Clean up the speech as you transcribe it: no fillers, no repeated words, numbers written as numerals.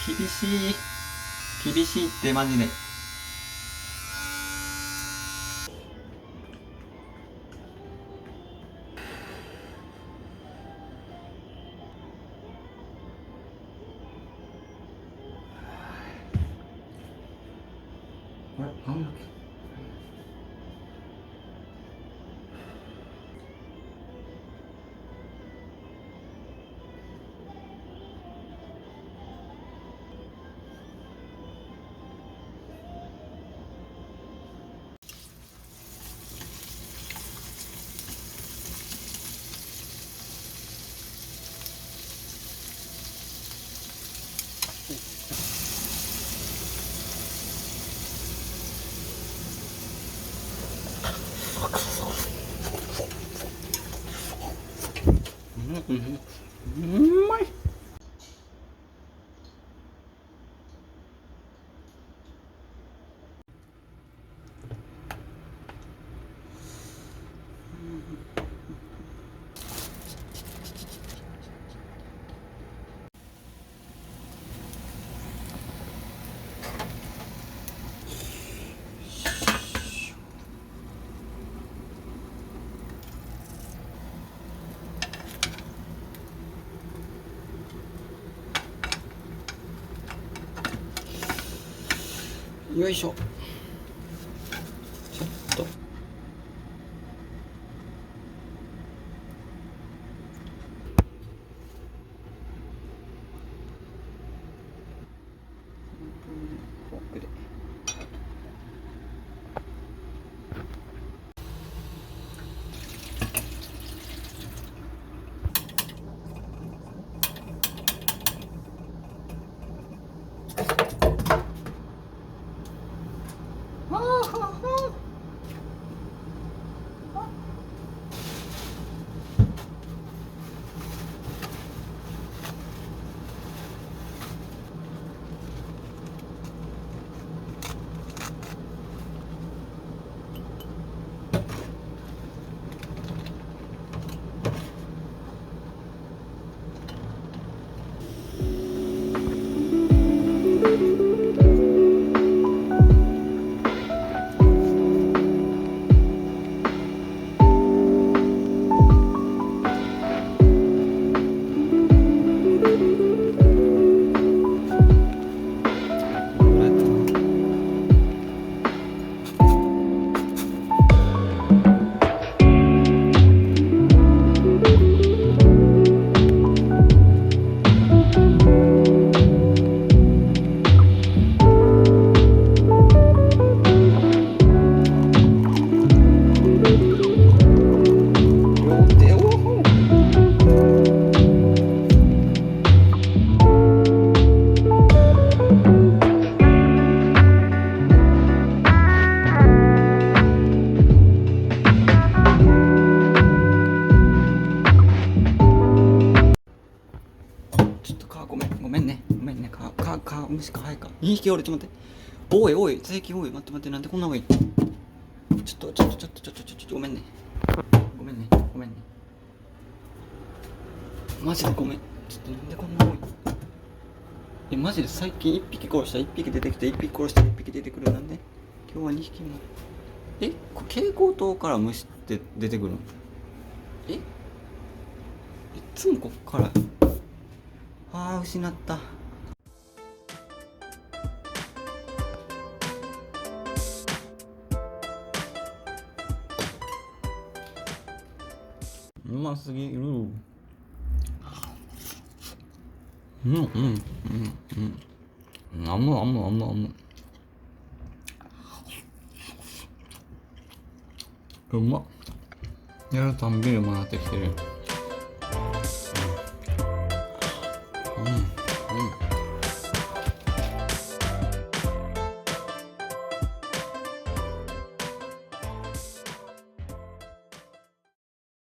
厳しい。厳しいってマジで。これなんだっけ。うまい。よいしょ。ちょっとフォークで。両手を。ちょっとごめん、ごめんね、ごめんね、虫か、はいか。2匹おる、ちょっと待って。おいおい、最近多い、待って待って、なんでこんな多い。ちょっと、ごめんね。ごめんね、ごめんね。マジでごめん。ちょっとなんでこんな多い。マジで最近1匹殺したら1匹出てきて、1匹殺したら1匹出てくる。なんで今日は2匹も。蛍光灯から虫って出てくるの。いつもこっから。失った。うますぎる。あむ。うまっ。やるたんびにもらってきてる。